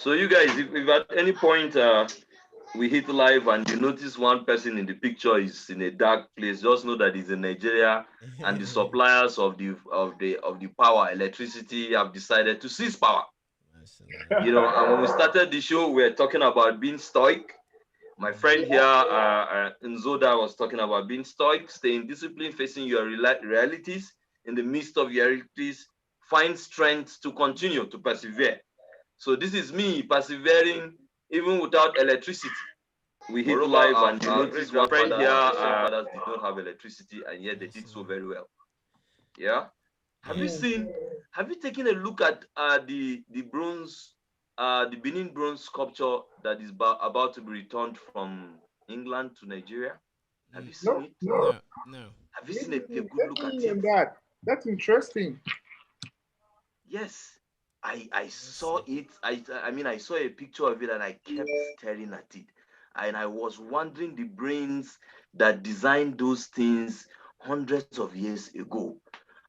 So you guys, if at any point we hit live and you notice one person in the picture is in a dark place, just know that he's in Nigeria, and the suppliers of the power, electricity, have decided to cease power. Mashallah. And when we started the show, we were talking about being stoic. My friend here, Nzoda, was talking about being stoic, staying disciplined, facing your realities. In the midst of your realities, find strength to continue to persevere. So this is me persevering even without electricity. We hit live and you notice one friend here, fathers did not have electricity, and yet they did so Mashallah. very well. Yeah. Have you Yeah. seen? Have you taken a look at the bronze, the Benin bronze sculpture that is about to be returned from England to Nigeria? Have you Mm, seen No, it? no. no, no. Have you Let seen a me good let look at me it? on that. That's interesting. Yes. I Let's saw see. it. I saw a picture of it and I kept staring at it. And I was wondering the brains that designed those things hundreds of years ago.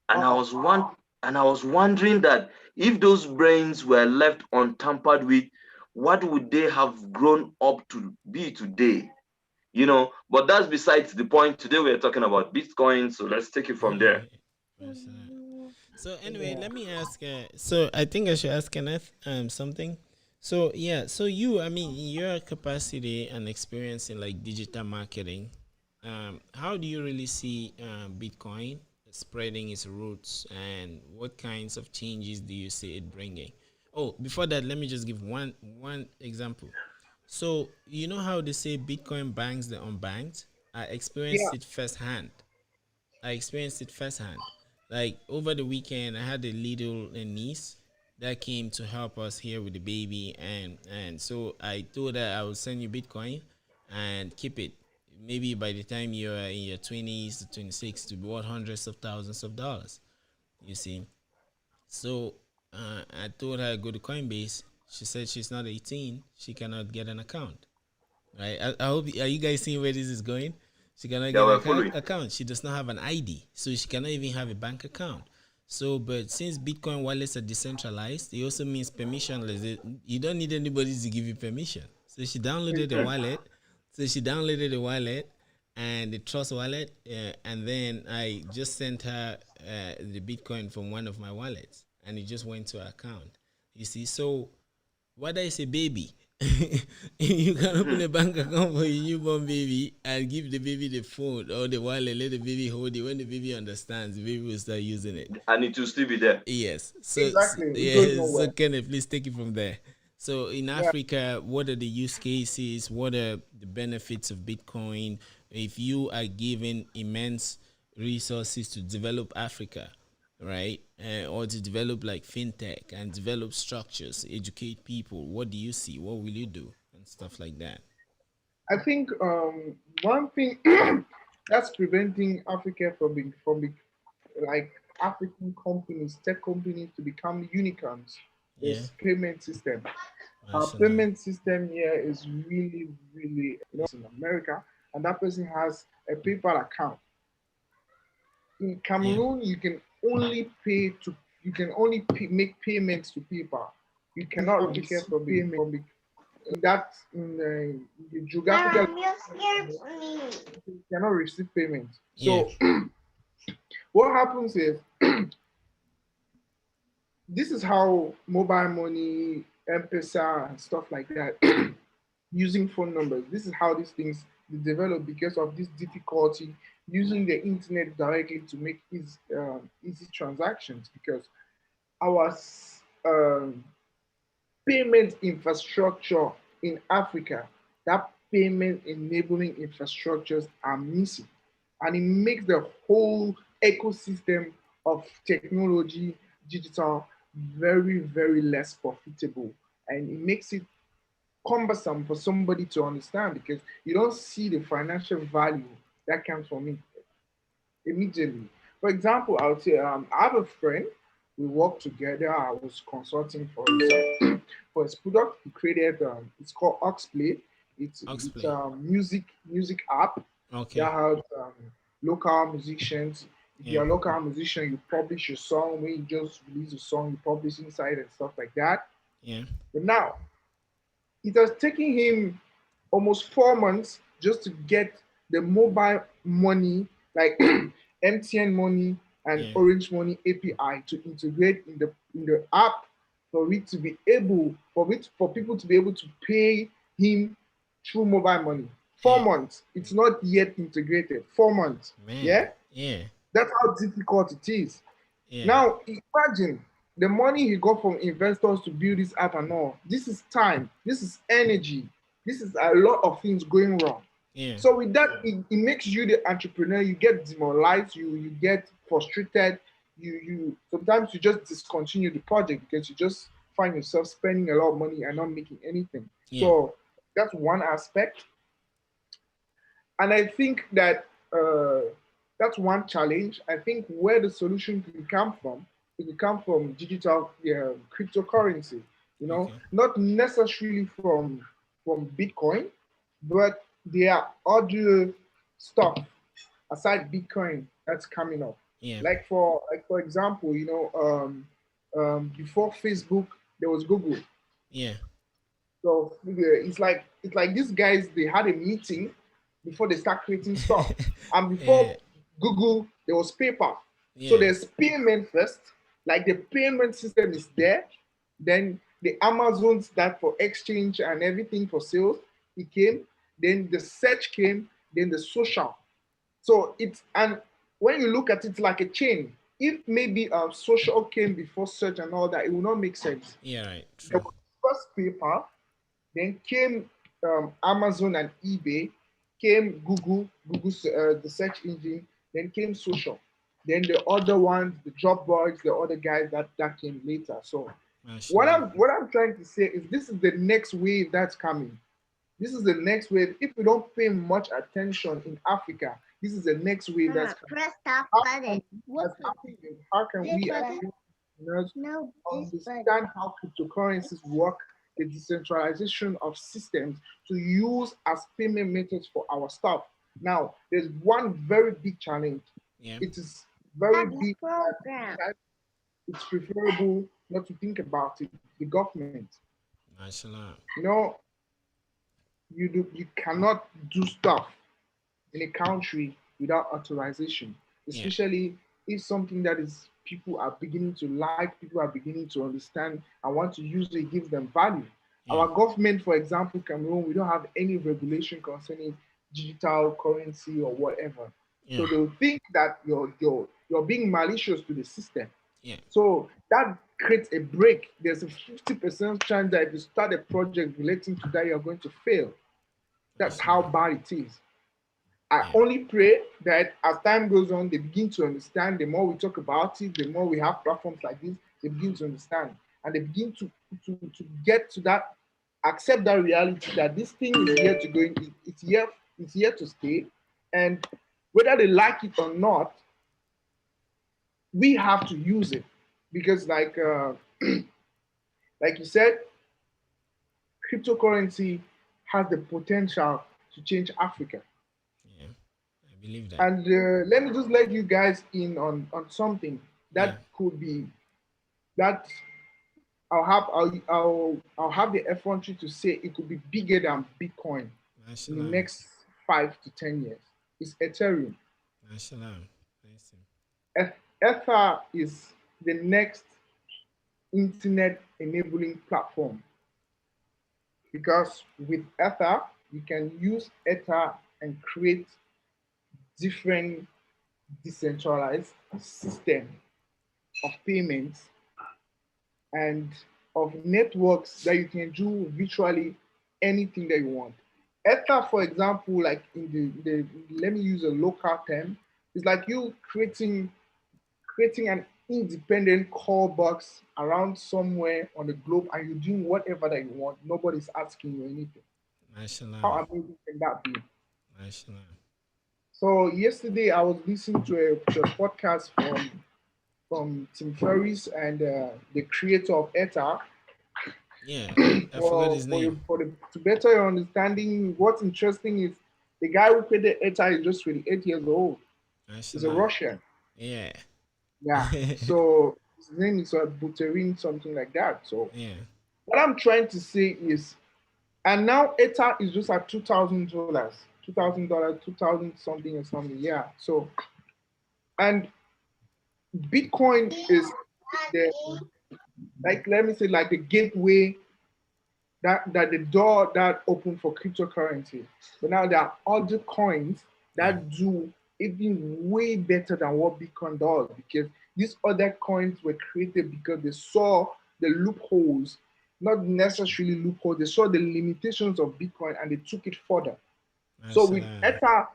And I Wow. was wondering that if those brains were left untampered with, what would they have grown up to be today? But that's besides the point. Today we're talking about Bitcoin, so let's take it from there. Mashallah. So anyway, Yeah. let me ask. So I think I should ask Kenneth something. So yeah, so you, I mean, in your capacity and experience in like digital marketing, how do you really see Bitcoin spreading its roots, and what kinds of changes do you see it bringing? Oh, before that, let me just give one example. So you know how they say Bitcoin banks the unbanked? I experienced Yeah. it firsthand. I experienced it firsthand. Like over the weekend, I had a little niece that came to help us here with the baby, and so I told her I will send you Bitcoin and keep it. Maybe by the time you're in your 20s to 26, to be worth hundreds of thousands of dollars. You see, so I told her go to Coinbase. She said she's not 18. She cannot get an account. Right? I hope, are you guys seeing where this is going? She cannot Yeah, get an we're following. account. She does not have an ID, so she cannot even have a bank account. So, but since Bitcoin wallets are decentralized, it also means permissionless. You don't need anybody to give you permission. So she downloaded the wallet. So she downloaded the wallet and the Trust wallet, and then I just sent her the Bitcoin from one of my wallets, and it just went to her account. You see, so whether it's a baby, you can open a bank account for a newborn baby and give the baby the phone or the wallet, let the baby hold it. When the baby understands, the baby will start using it. And it will still be there. Yes. So Exactly. It goes yeah, so nowhere. Kenneth, please take it from there. So in Yeah. Africa, what are the use cases? What are the benefits of Bitcoin? If you are given immense resources to develop Africa, right, or to develop like fintech and develop structures, educate people, what do you see? What will you do and stuff like that? I think one thing that's preventing Africa from like African companies, tech companies to become unicorns Yeah, is payment system. Our mashallah. payment system here is really, really, in America, and that person has a PayPal account. In Yeah, Cameroon, you can only make payments to PayPal. You cannot receive payment from the geographical you cannot receive payment. yeah, So what happens is this is how mobile money, M-Pesa, and stuff like that, using phone numbers. This is how these things develop because of this difficulty using the internet directly to make easy transactions. Because our um, payment infrastructure in Africa, that payment enabling infrastructures are missing. And it makes the whole ecosystem of technology, digital, very, very less profitable. And it makes it cumbersome for somebody to understand because you don't see the financial value that comes from it immediately. For example, I would say I have a friend. We worked together. I was consulting for for his product. He created it's called Oxplay. It's Oxplay. a music app Okay. that has local musicians. If Yeah, you're a local musician, you publish your song. When you just release a song, you publish inside and stuff like that. yeah, But now, it has taken him almost 4 months just to get the mobile money, like MTN money and Yeah. Orange Money API to integrate in the app for it to be able for people to be able to pay him through mobile money. Four Yeah. months. It's not yet integrated. 4 months. Man. Yeah? Yeah. That's how difficult it is. Yeah. Now imagine the money he got from investors to build this app and all. This is time, this is energy, this is a lot of things going wrong. Yeah. So with that, it makes you the entrepreneur. You get demoralized, you get frustrated, you sometimes you just discontinue the project because you just find yourself spending a lot of money and not making anything. Yeah. So that's one aspect. And I think that that's one challenge. I think where the solution can come from, it can come from digital cryptocurrency. Okay. Not necessarily from Bitcoin, but there are other stuff aside Bitcoin that's coming up. Yeah. Like for example, before Facebook there was Google. Yeah. So it's like these guys they had a meeting before they start creating stuff. And Yeah. before Google, there was paper. So Yeah. there's payment first, like the payment system is there. Then the Amazons that for exchange and everything for sales, it came. Then the search came. Then the social. So it's and when you look at it like a chain, if maybe social came before search and all that, it will not make sense. Yeah. Right. There True. was first paper, then came Amazon and eBay, came Google, the search engine, then came social. Then the other ones, the job boards, the other guys that came later. So what Mashallah. I'm trying to say is this is the next wave that's coming. This is the next wave. If we don't pay much attention in Africa, this is the next wave that's coming. Press stop How button. can, What as button? Africans, how can This we as button? entrepreneurs No, this button. understand how cryptocurrencies work, the decentralization of systems to use as payment methods for our stuff? Now, there's one very big challenge. Yeah. It is very Stop big program. that it's preferable not to think about it. The government, Mashallah. you know, you cannot do stuff in a country without authorization, Yeah. especially if something that is people are beginning to like, people are beginning to understand and want to use it, gives them value. Yeah. Our government, for example, Cameroon, we don't have any regulation concerning digital currency or whatever. Yeah. So they'll think that you're being malicious to the system. Yeah. So that creates a break. There's a 50% chance that if you start a project relating to that, you're going to fail. That's how Mashallah. bad it is. I Yeah. only pray that as time goes on, they begin to understand. The more we talk about it, the more we have platforms like this, they begin to understand and they begin to get to that, accept that reality that this thing is here to go. It's here to stay, and whether they like it or not, we have to use it because, like you said, cryptocurrency has the potential to change Africa. Yeah. I believe that. And let me just let you guys in on something Yeah. that could be that I'll have the effrontery to say it could be bigger than Bitcoin in the Mashallah. next 5 to 10 years. It's Ethereum. Mashallah. Nice. Ether is the next internet enabling platform because with Ether you can use Ether and create different decentralized system of payments and of networks that you can do virtually anything that you want. Ether, for example, like in the let me use a local term, it's like you creating an independent call box around somewhere on the globe and you're doing whatever that you want. Nobody's asking you anything. Mashallah. How amazing can that be? Mashallah. So yesterday I was listening to a podcast from Tim Ferriss and the creator of ETA. Yeah. I forgot his name. To better your understanding, what's interesting is the guy who created ETA is just 28 years old. He's a Mashallah. Russian. Yeah. Yeah. So his name is Buterin, something like that. So Yeah. what I'm trying to say is And now Ether is just at $2,000, $2,000, 2000 something or something. Yeah. So, and Bitcoin is the, like, let me say, like the gateway, that the door that opened for cryptocurrency. But now there are other coins Yeah. that do even way better than what Bitcoin does, because these other coins were created because they saw the loopholes, not necessarily loopholes, they saw the limitations of Bitcoin and they took it further. So with Absolutely. Ether,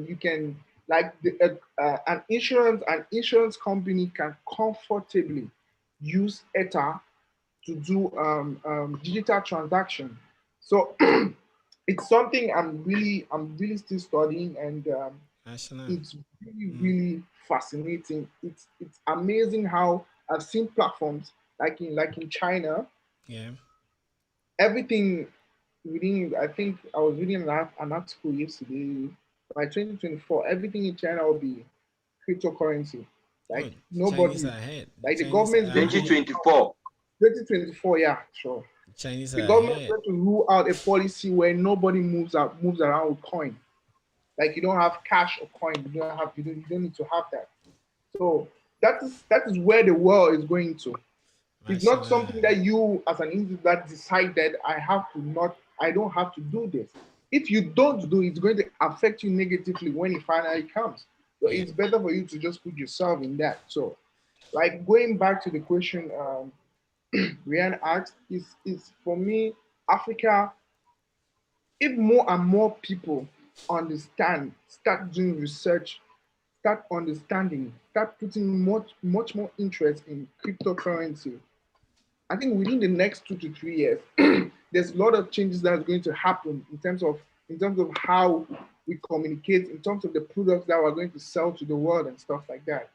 you can like an insurance company can comfortably use Ether to do digital transaction. So it's something I'm really still studying, and National. it's really Mm. really fascinating. It's amazing how I've seen platforms like in China, Yeah. everything within. I think I was reading an article yesterday. By 2024, everything in China will be cryptocurrency. Oh, Like Chinese nobody, are ahead. The like the Chinese government is are going to ahead. 2024. 2024. Yeah, sure. The Chinese The are government is ahead. going to rule out a policy where nobody moves around with coin. Like you don't have cash or coin. You don't need to have that. So that is where the world is going to. It's not something National. that you as an individual that decided I don't have to do this. If you don't do it, it's going to affect you negatively when it finally comes. So Yeah. it's better for you to just put yourself in that. So like going back to the question Rian asked, is for me, Africa, if more and more people start doing research, start understanding, start putting much more interest in cryptocurrency, I think within the next 2 to 3 years, there's a lot of changes that is going to happen in terms of how we communicate, in terms of the products that we're going to sell to the world and stuff like that.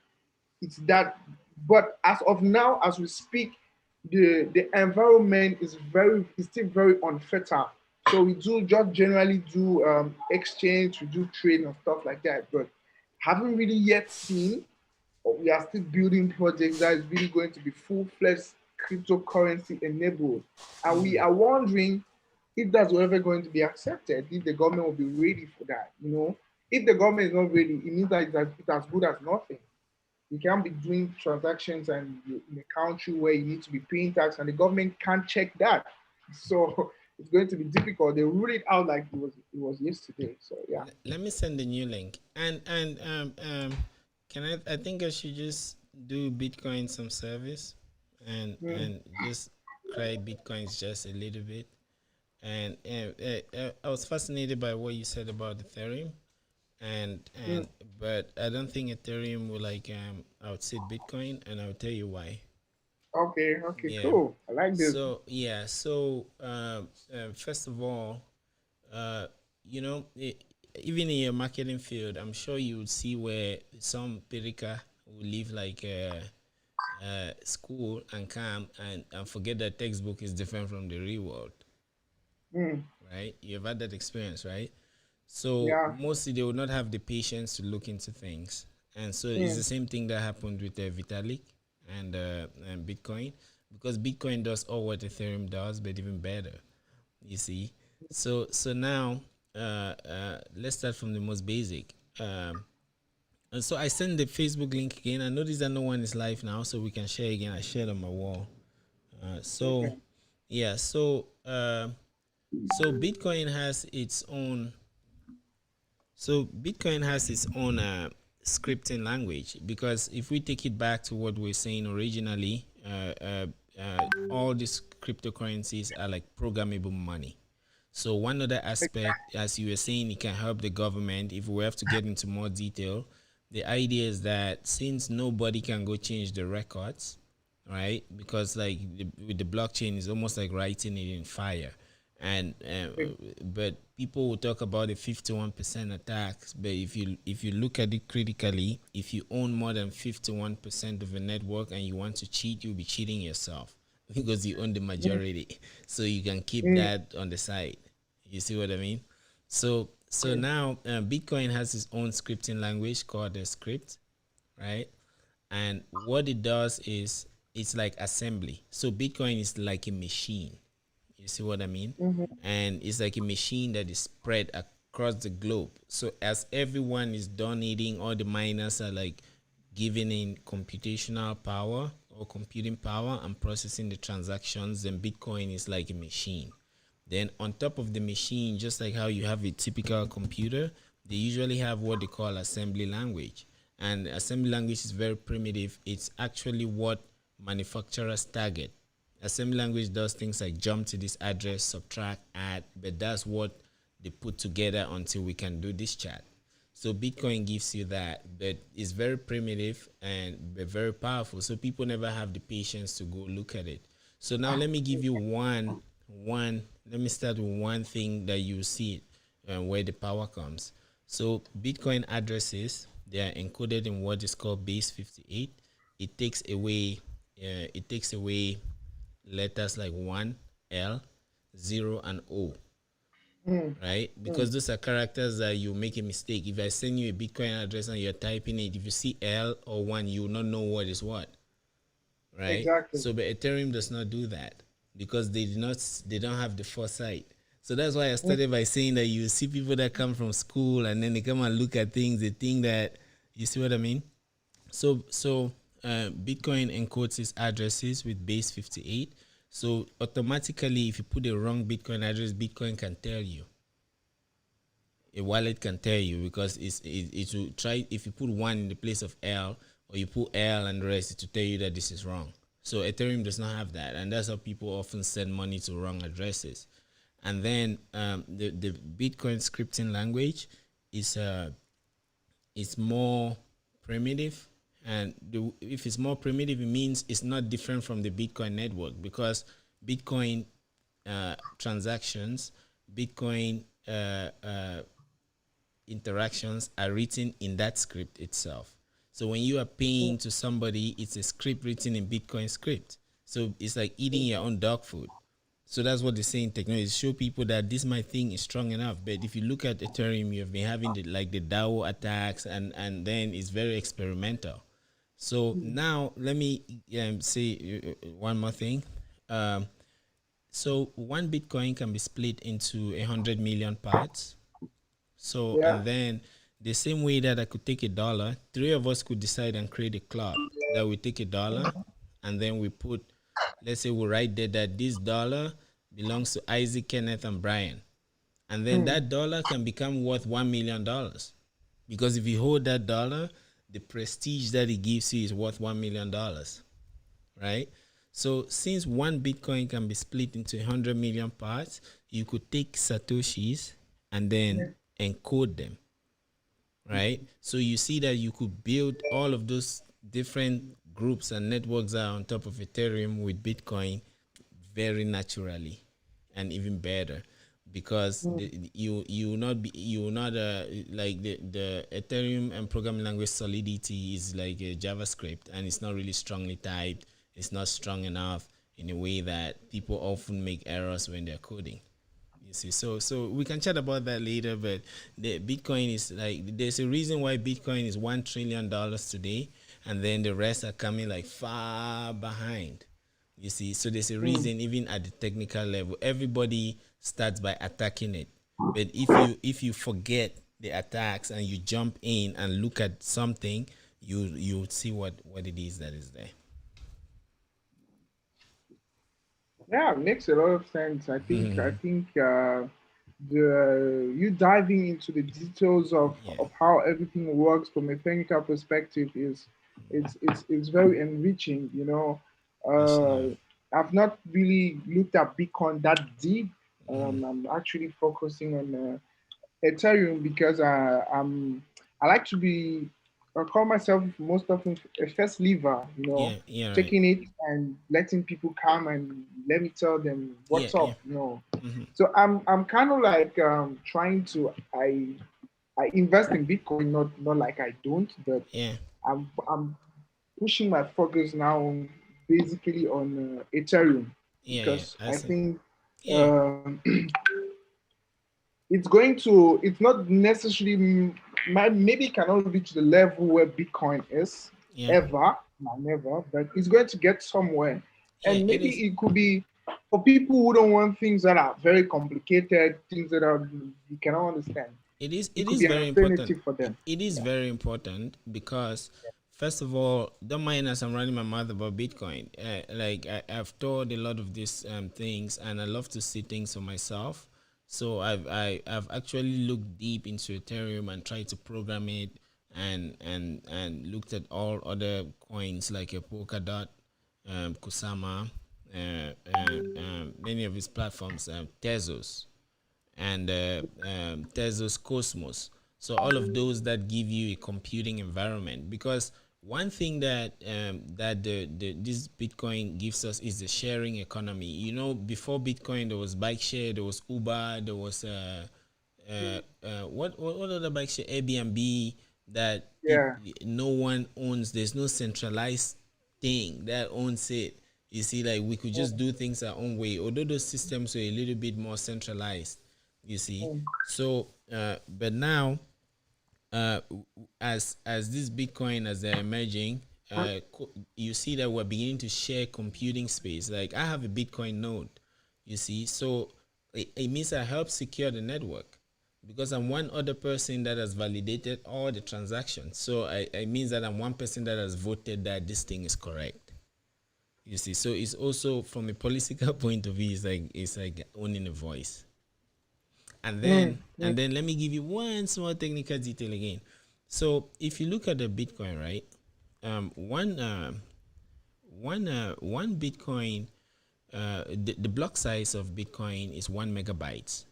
It's that, but as of now, as we speak, the environment is still very unfertile. So we do just generally do exchange, we do trade and stuff like that, but haven't really yet seen, or we are still building projects that is really going to be full-fledged cryptocurrency enabled. And we Mm. are wondering if that's ever going to be accepted, if the government will be ready for that. If the government is not ready, it means that it's as good as nothing. You can't be doing transactions and in a country where you need to be paying tax and the government can't check that. So it's going to be difficult. They rule it out like it was yesterday. So yeah. Let me send the new link. And can I think I should just do Bitcoin some service Mm, and just cry Bitcoins just a little bit. And I was fascinated by what you said about Ethereum. And mm. and but I don't think Ethereum will like outsit Bitcoin, and I'll tell you why. Okay, okay, Yeah. cool. I like this. First of all, uh, you know, even in your marketing field, I'm sure you would see where some Perika will leave like school and come and forget that textbook is different from the real world, Mm, right? You've had that experience, right? So yeah. mostly they will not have the patience to look into things, and so it's the Mm, same thing that happened with Vitalik and Bitcoin, because Bitcoin does all what Ethereum does, but even better. You see, so now let's start from the most basic. And so I send the Facebook link again. I notice that no one is live now, so we can share again. I shared on my wall. So okay. yeah, so Bitcoin has its own. So Bitcoin has its own scripting language, because if we take it back to what we are saying originally, all these cryptocurrencies are like programmable money. So one other aspect, as you were saying, it can help the government. If we have to get into more detail, the idea is that since nobody can go change the records, right? Because like with the blockchain, it's almost like writing it in fire. And but people will talk about the 51% attacks. But if you look at it critically, if you own more than 51% of a network and you want to cheat, you'll be cheating yourself because you own the Mm, majority. So you can keep mm, that on the side. You see what I mean? So mm. now Bitcoin has its own scripting language called the script, right? And what it does is it's like assembly. So Bitcoin is like a machine. You see what I mean? Mm-hmm. And it's like a machine that is spread across the globe. So as everyone is donating, all the miners are like giving in computational power or computing power and processing the transactions, then Bitcoin is like a machine. Then on top of the machine, just like how you have a typical computer, they usually have what they call assembly language. And assembly language is very primitive. It's actually what manufacturers target. Assembly language does things like jump to this address, subtract, add, but that's what they put together until we can do this chat. So Bitcoin gives you that, but it's very primitive and very powerful. So people never have the patience to go look at it. So now let me give you one. Let me start with one thing that you see where the power comes. So Bitcoin addresses, they are encoded in what is called base 58. It takes away letters like 1, L, 0, and O, Mm. right? Because those are characters that you make a mistake. If I send you a Bitcoin address and you're typing it, if you see L or 1, you will not know what is what, right? Exactly. So, but Ethereum does not do that because they don't have the foresight. So that's why I started by saying that you see people that come from school and then they come and look at things, they think that, you see what I mean? So Bitcoin encodes its addresses with base 58. So automatically, if you put a wrong Bitcoin address, Bitcoin can tell you. A wallet can tell you because it will try, if you put 1 in the place of L or you put L and the rest, it will tell you that this is wrong. So Ethereum does not have that, and that's how people often send money to wrong addresses. And then the Bitcoin scripting language is more primitive, and if it's more primitive, it means it's not different from the Bitcoin network because Bitcoin transactions, Bitcoin interactions are written in that script itself. So when you are paying to somebody, it's a script written in Bitcoin script. So it's like eating your own dog food. So that's what they say in technology. Show people that this my thing is strong enough. But if you look at Ethereum, you've been having the DAO attacks, and then it's very experimental. So now let me say one more thing. So one Bitcoin can be split into 100 million parts. So, Yeah. and then the same way that I could take $1, 3 of us could decide and create a club that we take $1, and then we put, let's say we write there that this dollar belongs to Isaac, Kenneth, and Brian. And then that dollar can become worth $1 million. Because if you hold that dollar, the prestige that it gives you is worth $1 million. Right? So since one Bitcoin can be split into 100 million parts, you could take Satoshis and then encode them. Right? So you see that you could build all of those different groups and networks that are on top of Ethereum with Bitcoin very naturally and even better, because you will not like the Ethereum and programming language Solidity is like a JavaScript, and it's not really strongly typed. It's not strong enough in a way that people often make errors when they're coding. You see, so we can chat about that later, but the Bitcoin is like, there's a reason why Bitcoin is $1 trillion today, and then the rest are coming like far behind. You see, so there's a reason even at the technical level, everybody starts by attacking it. But if you forget the attacks and you jump in and look at something, you see what it is that is there. Yeah, it makes a lot of sense. I think the you diving into the details Yeah, of how everything works from a technical perspective is it's very enriching. that's enough. I've not really looked at Bitcoin that deep. Mm-hmm. I'm actually focusing on Ethereum because I like to be, I call myself most often a first lever, Yeah, yeah, right. taking it and letting people come and let me tell them Yeah, what's yeah. up. Mm-hmm. So I'm kind of like trying to I invest in Bitcoin, not like I don't, but Yeah, I'm pushing my focus now basically on Ethereum yeah, yeah. because I I see. think Yeah, um, it's not necessarily maybe it cannot reach the level where Bitcoin is yeah, ever, not never, but it's going to get somewhere. yeah. And It maybe is. it could be, for people who don't want things that are very complicated, things that are you cannot understand, it It could is be an very important. alternative for them. It is Yeah. very important because first of all, don't mind as I'm running my mouth about Bitcoin. Like I've taught a lot of these things, and I love to see things for myself. So I've actually looked deep into Ethereum and tried to program it, and looked at all other coins like a Polkadot, Kusama, many of these platforms, Tezos, and Tezos Cosmos. So all of those that give you a computing environment. Because one thing that this Bitcoin gives us is the sharing economy. You know, before Bitcoin, there was bike share, there was Uber, there was what other bike share, Airbnb, that Yeah. no one owns. There's no centralized thing that owns it. You see, like we could just do things our own way, although those systems were a little bit more centralized. You see, Mm. so but now, uh, as this Bitcoin as they're emerging, you see that we're beginning to share computing space. Like I have a Bitcoin node, you see, so it means I help secure the network because I'm one other person that has validated all the transactions. So it means that I'm one person that has voted that this thing is correct. You see, so it's also from a political point of view, it's like owning a voice. And Mm. then and then let me give you one small technical detail again. So if you look at the Bitcoin, right? One Bitcoin, the block size of Bitcoin is 1 megabyte.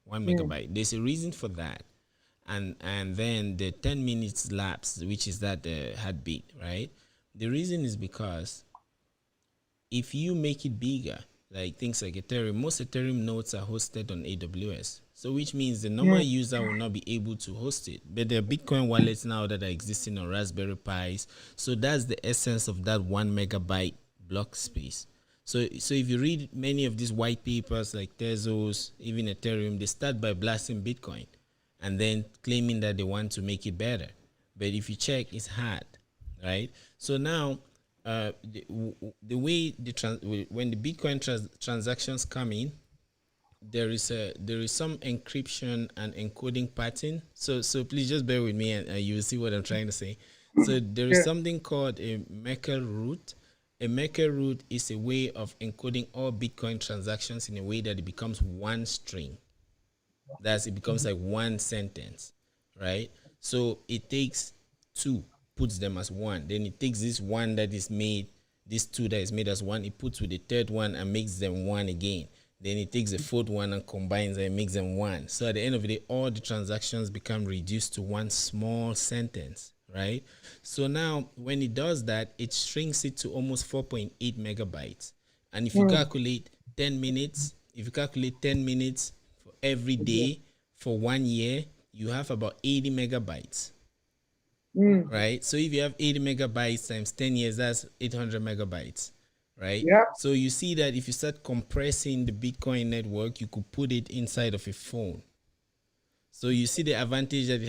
One Mm. megabyte. There's a reason for that, and then the 10 minutes lapse, which is that the heartbeat, right? The reason is because if you make it bigger, like things like Ethereum, most Ethereum nodes are hosted on AWS. So which means the normal Mm. user will not be able to host it. But there are Bitcoin wallets now that are existing on Raspberry Pis. So that's the essence of that 1 megabyte block space. So if you read many of these white papers like Tezos, even Ethereum, they start by blasting Bitcoin and then claiming that they want to make it better. But if you check, it's hard, right? So now, the way when the Bitcoin transactions come in, there is some encryption and encoding pattern. So please just bear with me, and you will see what I'm trying to say. So there is Yeah. something called a Merkle root. A Merkle root is a way of encoding all Bitcoin transactions in a way that it becomes one string. That's it becomes like one sentence, right? So it takes two, puts them as one. Then it takes this one that is made, this two that is made as one, it puts with the third one and makes them one again. Then it takes the fourth one and combines and makes them one. So at the end of the day, all the transactions become reduced to one small sentence, right? So now when it does that, it shrinks it to almost 4.8 megabytes. And if you Mm. calculate 10 minutes, if you calculate 10 minutes for every day for 1 year, you have about 80 megabytes, Mm. right? So if you have 80 megabytes times 10 years, that's 800 megabytes, right? Yeah. So you see that if you start compressing the Bitcoin network, you could put it inside of a phone. So you see the advantage that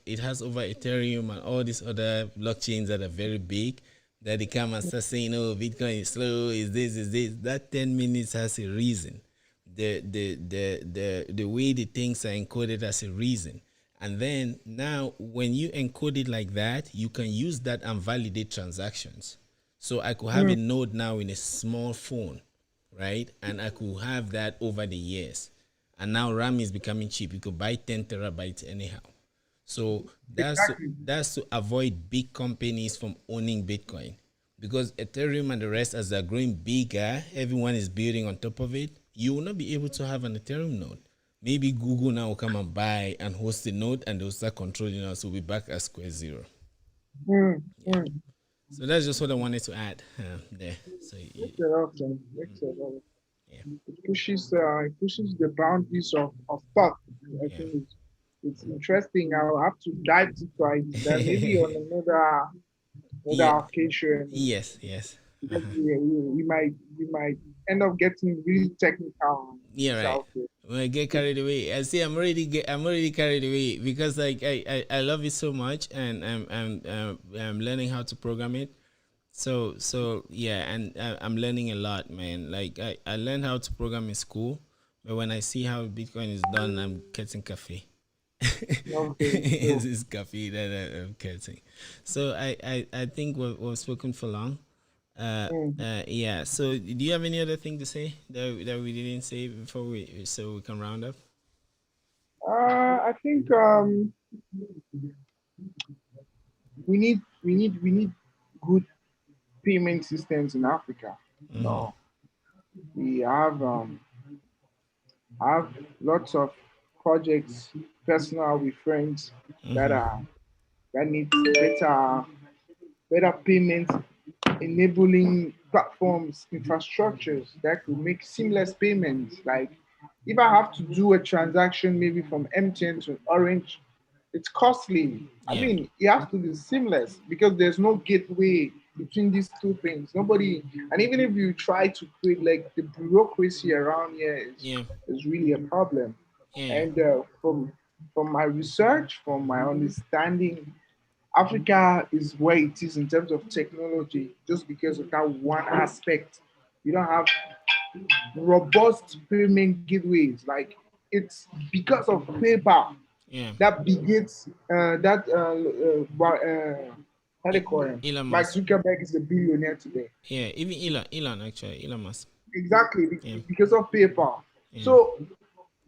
it has over Ethereum and all these other blockchains that are very big, that they come and start saying, "Oh, Bitcoin is slow, is this, is this." That 10 minutes has a reason. The way the things are encoded has a reason. And then now when you encode it like that, you can use that and validate transactions. So I could have a Mm. node now in a small phone, right? And I could have that over the years. And now RAM is becoming cheap. You could buy 10 terabytes anyhow. So Exactly. that's to avoid big companies from owning Bitcoin. Because Ethereum and the rest, as they're growing bigger, everyone is building on top of it. You will not be able to have an Ethereum node. Maybe Google now will come and buy and host a node, and they'll start controlling us. We'll be back at square zero. Mm. Yeah. Mm. So that's just what I wanted to add there. So Makes a lot of sense. Makes a lot of yeah, it pushes the boundaries of thought. I yeah. think it's interesting. I'll have to dive deeper into that maybe on Yeah. another occasion Yes, yes. because we might end up getting really technical on Yeah, this right. out there. When I get carried away, I see I'm already carried away because like I love it so much, and I'm learning how to program it. So yeah, and I'm learning a lot, man. Like I learned how to program in school, but when I see how Bitcoin is done, I'm getting cafe. Okay, so It's coffee that I'm getting. So I think we've spoken for long. mm, Yeah. So do you have any other thing to say that we didn't say before we so we can round up? I think we need good payment systems in Africa. Mm-hmm. No, we have lots of projects, personal with friends that Mm-hmm. are that need better payment enabling platforms, infrastructures that could make seamless payments. Like if I have to do a transaction maybe from MTN to Orange, it's costly. I Yeah. mean, it has to be seamless because there's no gateway between these two things. Nobody, and even if you try to create like the bureaucracy around here Yeah. is really a problem. Yeah. And from my research, from my understanding, Africa is where it is in terms of technology, just because of that one aspect. You don't have robust payment gateways. Like it's because of PayPal Yeah. that begets how they call him. Elon Mark Musk. Zuckerberg is a billionaire today. Yeah. Even Elon actually Elon Musk. Exactly Yeah. because of PayPal. Yeah. So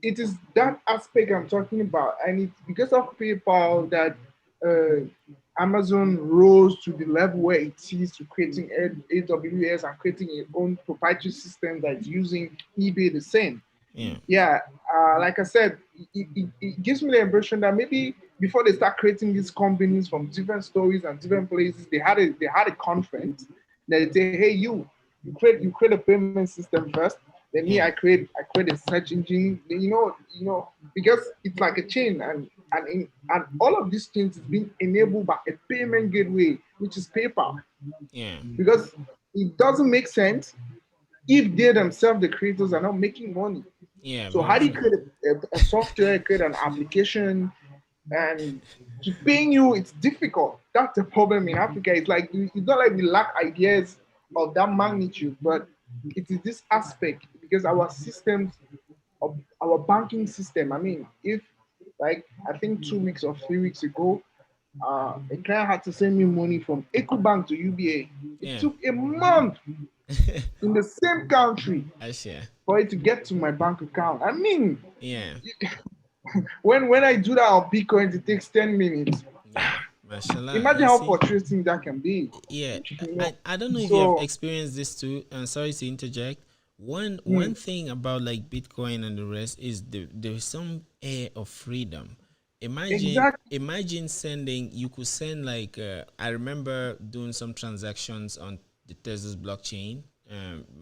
it is that aspect I'm talking about, and it's because of PayPal that uh, Amazon rose to the level where it is to creating AWS and creating its own proprietary system that's using eBay the same. Yeah. Yeah, like I said, it gives me the impression that maybe before they start creating these companies from different stories and different places, they had a conference. They say, hey, you create a payment system first. Then me, Yeah. I create a search engine. Because it's like a chain, and all of these things is being enabled by a payment gateway, which is PayPal. Yeah. Because it doesn't make sense if they themselves, the creators, are not making money. Yeah. So Very how do you true. create a software, create an application, and to paying you, it's difficult. That's the problem in Africa. It's like it's not like we lack ideas of that magnitude, but it is this aspect because our systems, of our banking system. I mean, if like I think 2 weeks or 3 weeks ago, a client had to send me money from EcoBank to UBA. It Yeah. took a month in the same country I share. for it to get to my bank account. I mean, Yeah. when I do that on Bitcoin, it takes 10 minutes. Yeah. Mashallah. Imagine You how see? frustrating that can be. Yeah, You know. I don't know if you have So experienced this too. And sorry to interject. One mm, thing about like Bitcoin and the rest is there's some air of freedom. exactly. Imagine sending. You could send like I remember doing some transactions on the Tesla's blockchain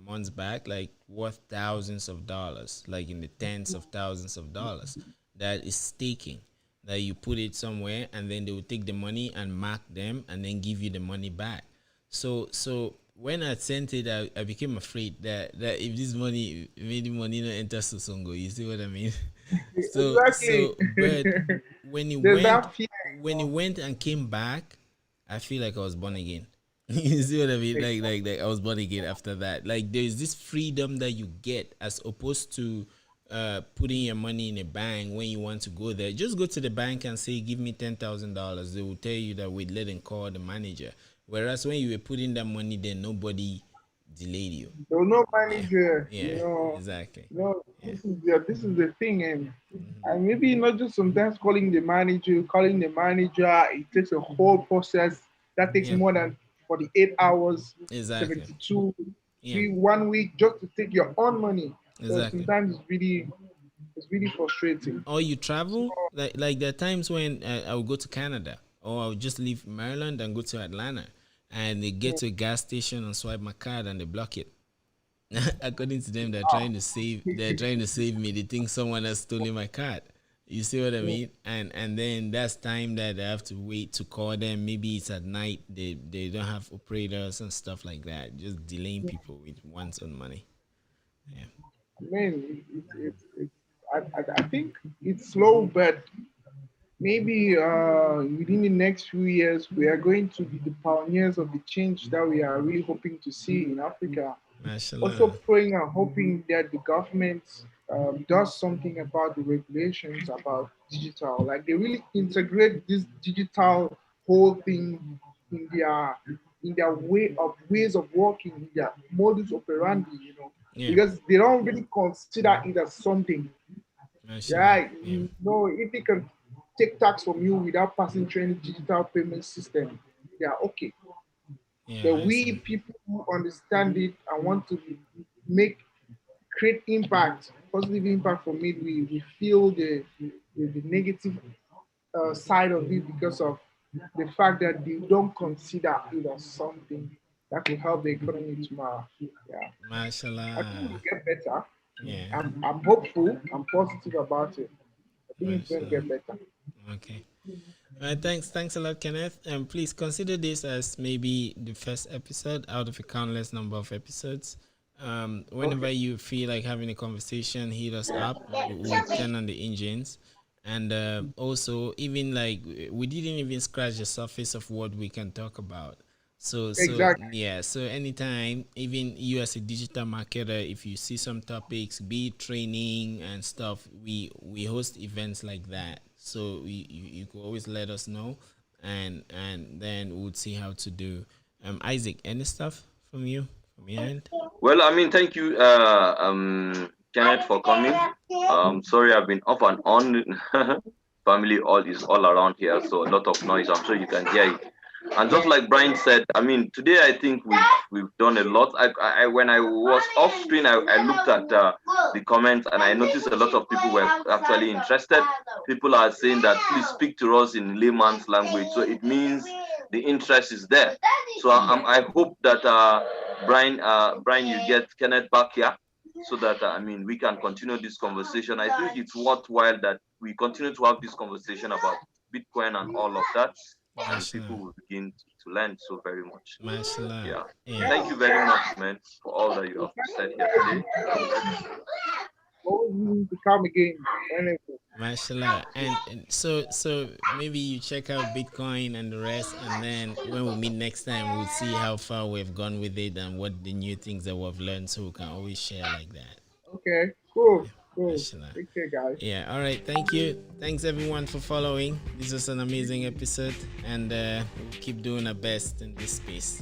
months back, like worth thousands of dollars, like in the tens of thousands of dollars. That is staking that you put it somewhere and then they will take the money and mark them and then give you the money back. So when I sent it, I became afraid that if this money made the money not enter Sosongo, you see what I mean? So Exactly. so but when it There's went that fear. when it went and came back, I feel like I was born again. You see what I mean? Like I was born again after that. Like there's this freedom that you get as opposed to putting your money in a bank when you want to go there. Just go to the bank and say, "Give me $10,000." They will tell you that we'd let them call the manager. Whereas when you were putting that money there, nobody delayed you. There was no Yeah, manager. yeah, exactly. This Yeah. is the thing, and maybe not just sometimes calling the manager. It takes a whole process that takes Yeah, more than 48 hours, exactly. 72, Yeah, 1 week just to take your own money. So exactly. sometimes it's really frustrating. Or you travel, like there are times when I will go to Canada, or I'll just leave Maryland and go to Atlanta, and they get to a gas station and swipe my card and they block it. According to them, they're trying to save me. They think someone has stolen my card. You see what I mean? And then that's time that I have to wait to call them. Maybe it's at night. They don't have operators and stuff like that. Just delaying people with one's own money. Yeah. I mean, I think it's slow, but maybe within the next few years, we are going to be the pioneers of the change that we are really hoping to see in Africa. Also Mashallah. praying and hoping that the government does something about the regulations about digital. Like they really integrate this digital whole thing in their ways of working, in their modus operandi, Yeah. because they don't really consider it as something. Mashallah. Yeah, Yeah. if they can take tax from you without passing through any digital payment system, they are okay. Yeah, But I we see. people who understand it and want to make create impact, positive impact from it, we feel the negative side of it because of the fact that they don't consider it as something that could help the economy tomorrow. Yeah, I think Mashallah. we'll get better. Yeah. I'm hopeful. I'm positive about it. I think it's going to Mashallah. get better. Okay. Thanks a lot, Kenneth. And please consider this as maybe the first episode out of a countless number of episodes. Whenever Okay. you feel like having a conversation, hit us up. We'll turn on the engines. And also, even like we didn't even scratch the surface of what we can talk about. So Exactly. yeah. So anytime, even you as a digital marketer, if you see some topics, be it training and stuff, we host events like that. So you could always let us know, and then we'll see how to do. Isaac, any stuff from your end? Well, I mean, thank you, Kenneth, for coming. Sorry, I've been off and on. Family all is all around here, so a lot of noise. I'm sure you can hear it. And just like Brian said, I mean, today I think we've done a lot. When I was off screen, I looked at the comments and I noticed a lot of people were actually interested. People are saying that please speak to us in layman's language, so it means the interest is there. So I hope that Brian, you get Kenneth back here so that I mean we can continue this conversation. I think it's worthwhile that we continue to have this conversation about Bitcoin and all of that, and people Mashallah. will begin to learn so very much. Mashallah. Yeah. Yeah. Thank you very much, man, for all that you have said here today. Always willing to come again whenever. Mashallah. And so maybe you check out Bitcoin and the rest, and then when we meet next time, we'll see how far we've gone with it and what the new things that we've learned, so we can always share like that. Okay, cool, Yeah. cool. Mashallah. Take care, guys. Yeah. All right. Thank you. Thanks everyone for following. This was an amazing episode, and we'll keep doing our best in this space.